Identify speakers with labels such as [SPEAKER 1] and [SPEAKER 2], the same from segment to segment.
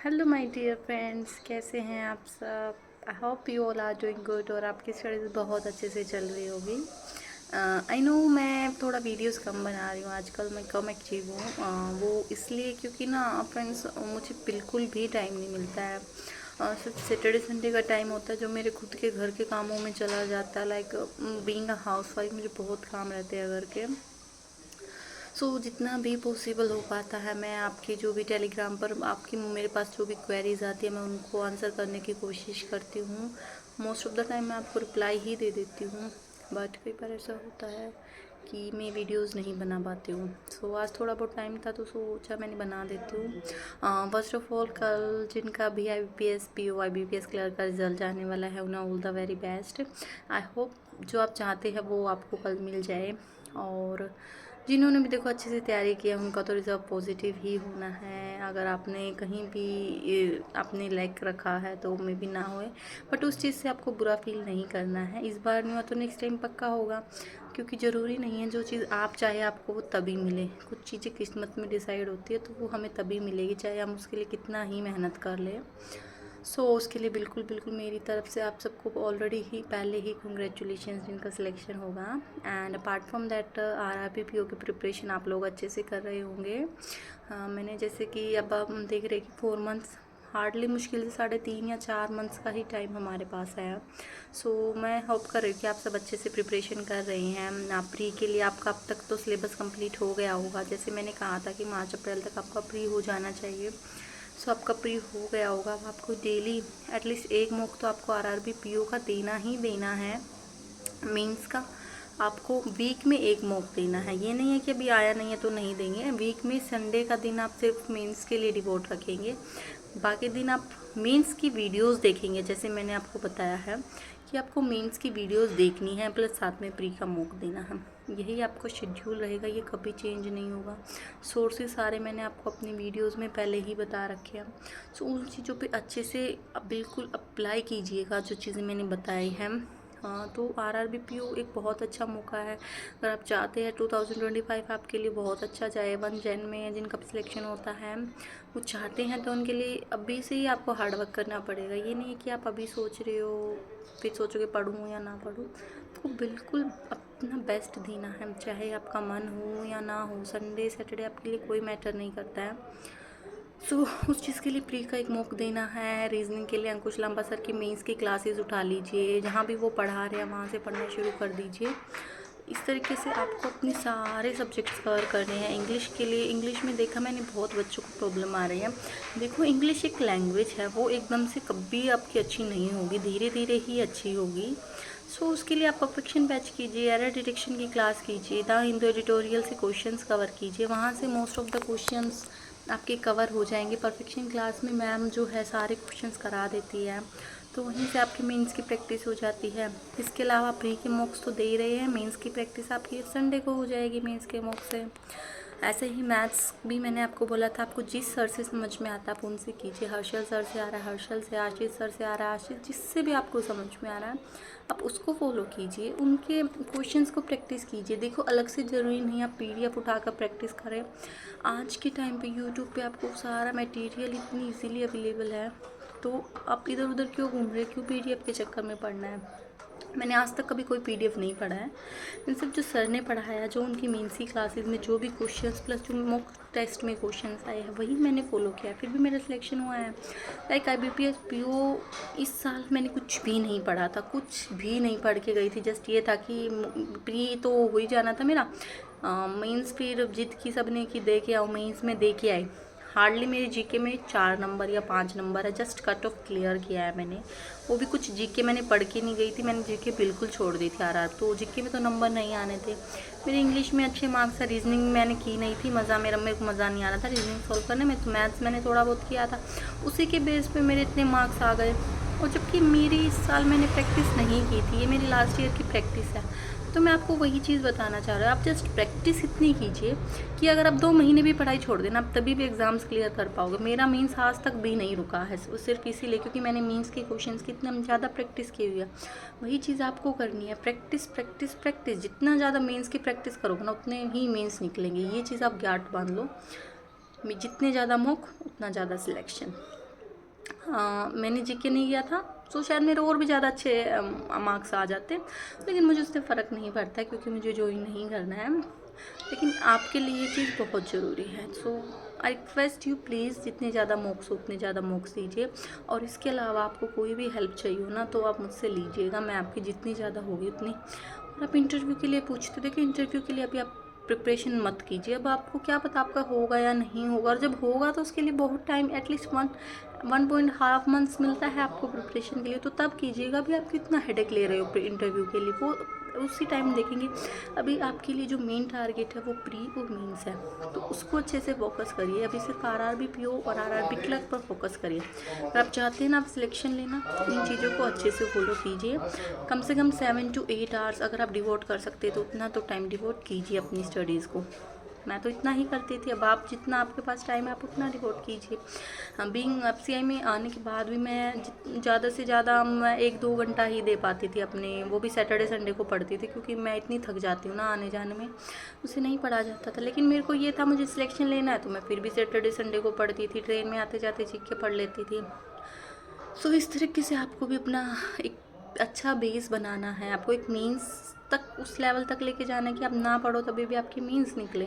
[SPEAKER 1] Hello my dear friends, कैसे हैं आप सब। I hope you all are doing good और आपकी स्टडीज़ बहुत अच्छे से चल रही होगी। आई नो मैं थोड़ा वीडियोस कम बना रही हूँ आजकल, मैं कम एक्टिव हूँ। वो इसलिए क्योंकि ना फ्रेंड्स मुझे बिल्कुल भी टाइम नहीं मिलता है। सिर्फ सैटरडे संडे का टाइम होता है जो मेरे खुद के घर के कामों में चला जाता है। Like being a house wife मुझे बहुत काम रहते हैं घर के। जितना भी पॉसिबल हो पाता है मैं आपकी जो भी टेलीग्राम पर आपकी मेरे पास जो भी क्वेरीज आती है मैं उनको आंसर करने की कोशिश करती हूँ। मोस्ट ऑफ द टाइम मैं आपको रिप्लाई ही दे देती हूँ, बट कई बार ऐसा होता है कि मैं वीडियोस नहीं बना पाती हूँ। आज थोड़ा बहुत टाइम था तो सोचा मैंने बना देती हूँ। फर्स्ट ऑफ ऑल कल जिनका भी IBPS PO IBPS क्लियर का रिजल्ट आने वाला है उन्हें all the very best. I hope जो आप चाहते हैं वो आपको कल मिल जाए। और जिन्होंने भी देखो अच्छे से तैयारी किया उनका तो रिजल्ट पॉजिटिव ही होना है। अगर आपने कहीं भी आपने लैक रखा है तो मे भी ना होए, बट उस चीज़ से आपको बुरा फील नहीं करना है। इस बार नहीं हुआ तो नेक्स्ट टाइम पक्का होगा, क्योंकि ज़रूरी नहीं है जो चीज़ आप चाहे आपको वो तभी मिले। कुछ चीज़ें किस्मत में डिसाइड होती है तो वो हमें तभी मिलेगी, चाहे हम उसके लिए कितना ही मेहनत कर लें। उसके लिए बिल्कुल बिल्कुल मेरी तरफ से आप सबको ऑलरेडी ही पहले ही कंग्रेचुलेशन जिनका सिलेक्शन होगा। And apart from that RRB PO की प्रिपरेशन आप लोग अच्छे से कर रहे होंगे। मैंने जैसे कि अब हम देख रहे हैं कि 4 मंथ्स हार्डली मुश्किल से 3.5 या 4 मंथ्स का ही टाइम हमारे पास है। मैं होप कर रही हूँ कि आप सब अच्छे से प्रिपरेशन कर रहे हैं। आप प्री के लिए आपका अब तक तो सिलेबस कंप्लीट हो गया होगा। जैसे मैंने कहा था कि मार्च अप्रैल तक आपका प्री हो जाना चाहिए। आपका प्री हो गया होगा। अब आपको डेली एटलीस्ट एक मॉक तो आपको RRB PO का देना ही देना है। मेंस का आपको वीक में एक मॉक देना है। ये नहीं है कि अभी आया नहीं है तो नहीं देंगे। वीक में संडे का दिन आप सिर्फ मेंस के लिए डिवोट रखेंगे, बाकी दिन आप मेंस की वीडियोस देखेंगे। जैसे मैंने आपको बताया है कि आपको मेंस की वीडियोस देखनी है प्लस साथ में प्री का मॉक देना है। यही आपको शेड्यूल रहेगा, ये कभी चेंज नहीं होगा। सोर्सेज सारे मैंने आपको अपनी वीडियोस में पहले ही बता रखे हैं। उन चीज़ों पे अच्छे से बिल्कुल अप्लाई कीजिएगा जो चीज़ें मैंने बताई हैं। हाँ, तो RRB PO एक बहुत अच्छा मौका है। अगर आप चाहते हैं 2025 आपके लिए बहुत अच्छा जाए, 1 जन में जिनका सिलेक्शन होता है वो चाहते हैं तो उनके लिए अभी से ही आपको हार्ड वर्क करना पड़ेगा। ये नहीं है कि आप अभी सोच रहे हो फिर सोचोगे पढ़ूँ या ना पढ़ूँ। तो बिल्कुल अपना बेस्ट देना है, चाहे आपका मन हो या ना हो। संडे सैटरडे आपके लिए कोई मैटर नहीं करता है। उस चीज़ के लिए प्री का एक मॉक देना है। रीजनिंग के लिए अंकुश लांबा सर की मेंस की क्लासेस उठा लीजिए, जहाँ भी वो पढ़ा रहे हैं वहाँ से पढ़ना शुरू कर दीजिए। इस तरीके से आपको अपने सारे सब्जेक्ट्स कवर करने हैं। इंग्लिश के लिए इंग्लिश में देखा मैंने बहुत बच्चों को प्रॉब्लम आ रही है। देखो इंग्लिश एक लैंग्वेज है, वो एकदम से कभी आपकी अच्छी नहीं होगी, धीरे धीरे ही अच्छी होगी। उसके लिए आप परफेक्शन बैच कीजिए, एरर डिटेक्शन की क्लास कीजिए, द हिंदू एडिटोरियल से क्वेश्चंस कवर कीजिए, वहाँ से मोस्ट ऑफ द क्वेश्चंस आपके कवर हो जाएंगे। परफेक्शन क्लास में मैम जो है सारे क्वेश्चंस करा देती है, तो वहीं से आपकी मेंस की प्रैक्टिस हो जाती है। इसके अलावा प्री के मॉक्स तो दे ही रहे हैं, मेंस की प्रैक्टिस आपकी संडे को हो जाएगी मेंस के मॉक से। ऐसे ही मैथ्स भी मैंने आपको बोला था, आपको जिस सर से समझ में आता है आप उनसे कीजिए। हर्षल सर से आ रहा है हर्षल से, आशीष सर से आ रहा है आशीष, जिससे भी आपको समझ में आ रहा है आप उसको फॉलो कीजिए, उनके क्वेश्चंस को प्रैक्टिस कीजिए। देखो अलग से ज़रूरी नहीं आप PDF उठाकर प्रैक्टिस करें। आज के टाइम पे यूट्यूब पे आपको सारा मटेरियल इतनी इजीली अवेलेबल है, तो आप इधर उधर क्यों घूम रहे, क्यों PDF के चक्कर में पढ़ना है। मैंने आज तक कभी कोई PDF नहीं पढ़ा है। मैंने सिर्फ जो सर ने पढ़ाया, जो उनकी मेंस की क्लासेस में जो भी क्वेश्चंस प्लस जो मॉक टेस्ट में क्वेश्चंस आए हैं वही मैंने फॉलो किया, फिर भी मेरा सिलेक्शन हुआ है। लाइक IBPS PO इस साल मैंने कुछ भी नहीं पढ़ा था, कुछ भी नहीं पढ़ के गई थी। जस्ट ये था कि प्री तो हो ही जाना था मेरा, मेंस फिर जिद की सबने कि दे के आओ, मेंस में दे के आई। हार्डली मेरी GK में 4 नंबर या 5 नंबर है, जस्ट कट ऑफ क्लियर किया है मैंने। वो भी कुछ GK मैंने पढ़ के नहीं गई थी, मैंने GK बिल्कुल छोड़ दी थी RR, तो GK में तो नंबर नहीं आने थे। मेरे इंग्लिश में अच्छे मार्क्स है, रीजनिंग मैंने की नहीं थी, मेरे को मज़ा नहीं आ रहा था रीजनिंग सॉल्व करने में। तो मैथ्स मैंने थोड़ा बहुत किया था, उसी के बेस पे मेरे इतने मार्क्स आ गए। और जबकि मेरी इस साल मैंने प्रैक्टिस नहीं की थी, ये मेरी लास्ट ईयर की प्रैक्टिस है। तो मैं आपको वही चीज़ बताना चाह रहा हूँ, आप जस्ट प्रैक्टिस इतनी कीजिए कि अगर आप 2 महीने भी पढ़ाई छोड़ देना आप तभी भी एग्ज़ाम्स क्लियर कर पाओगे। मेरा मीन्स आज तक भी नहीं रुका है, वो सिर्फ इसीलिए क्योंकि मैंने मीन्स के क्वेश्चंस की इतना ज़्यादा प्रैक्टिस की हुई है। वही चीज़ आपको करनी है, प्रैक्टिस प्रैक्टिस प्रैक्टिस। जितना ज़्यादा मेंस की प्रैक्टिस करोगे ना उतने ही मेंस निकलेंगे, ये चीज़ आप ज्ञात बांध लो। जितने ज़्यादा मॉक उतना ज़्यादा सिलेक्शन। मैंने जीके नहीं किया था तो शायद मेरे और भी ज़्यादा अच्छे मार्क्स आ जाते, लेकिन मुझे उससे फ़र्क नहीं पड़ता क्योंकि मुझे ज्वाइन नहीं करना है। लेकिन आपके लिए ये चीज़ बहुत ज़रूरी है। सो आई रिक्वेस्ट यू प्लीज़, जितने ज़्यादा मॉक्स हो उतने ज़्यादा मॉक्स दीजिए। और इसके अलावा आपको कोई भी हेल्प चाहिए हो ना तो आप मुझसे लीजिएगा, मैं आपकी जितनी ज़्यादा होगी उतनी। और आप इंटरव्यू के लिए पूछते, देखिए इंटरव्यू के लिए अभी आप प्रिपरेशन मत कीजिए। अब आपको क्या पता आपका होगा या नहीं होगा, और जब होगा तो उसके लिए बहुत टाइम, एटलीस्ट 1.5 मंथ्स मिलता है आपको प्रिपरेशन के लिए, तो तब कीजिएगा। अभी आप कितना हेडेक ले रहे हो इंटरव्यू के लिए, वो उसी टाइम देखेंगे। अभी आपके लिए जो मेन टारगेट है वो प्री और मेंस है, तो उसको अच्छे से फोकस करिए। अभी सिर्फ आरआरबी पीओ और आरआरबी क्लर्क पर फोकस करिए। अगर आप चाहते हैं ना आप सिलेक्शन लेना, तो इन चीज़ों को अच्छे से फॉलो कीजिए। कम से कम 7 to 8 आवर्स अगर आप डिवोट कर सकते तो उतना तो टाइम डिवोट कीजिए अपनी स्टडीज़ को। मैं तो इतना ही करती थी, अब आप जितना आपके पास टाइम है आप उतना डिवोट कीजिए। बीइंग एफसीआई में आने के बाद भी मैं ज़्यादा से ज़्यादा मैं 1-2 घंटा ही दे पाती थी अपने, वो भी सैटरडे संडे को पढ़ती थी क्योंकि मैं इतनी थक जाती हूँ ना आने जाने में, उसे नहीं पढ़ा जाता था। लेकिन मेरे को ये था मुझे सिलेक्शन लेना है, तो मैं फिर भी सैटरडे संडे को पढ़ती थी, ट्रेन में आते जाते सीख के पढ़ लेती थी। सो इस तरीके से आपको भी अपना एक अच्छा बेस बनाना है, आपको एक मीन्स तक, उस लेवल तक लेके जाना है कि आप ना पढ़ो तभी भी आपकी मीन्स निकले।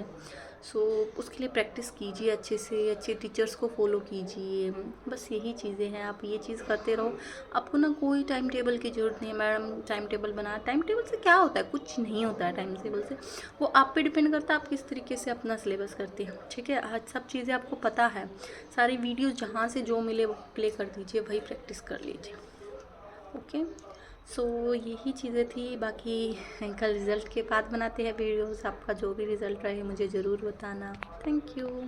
[SPEAKER 1] सो उसके लिए प्रैक्टिस कीजिए अच्छे से, अच्छे टीचर्स को फॉलो कीजिए। बस यही चीज़ें हैं, आप ये चीज़ करते रहो। आपको ना कोई टाइम टेबल की ज़रूरत नहीं है, मैडम टाइम टेबल बना, टाइम टेबल से क्या होता है, कुछ नहीं होता है टाइम टेबल से। वो आप पे डिपेंड करता है आप किस तरीके से अपना सिलेबस करते हैं, ठीक है। आज सब चीज़ें आपको पता है, सारी वीडियोज़ जहाँ से जो मिले वो प्ले कर दीजिए, वही प्रैक्टिस कर लीजिए। ओके, सो यही चीज़ें थी। बाकी कल रिज़ल्ट के बाद बनाते हैं वीडियोस, आपका जो भी रिज़ल्ट रहे मुझे ज़रूर बताना। Thank you.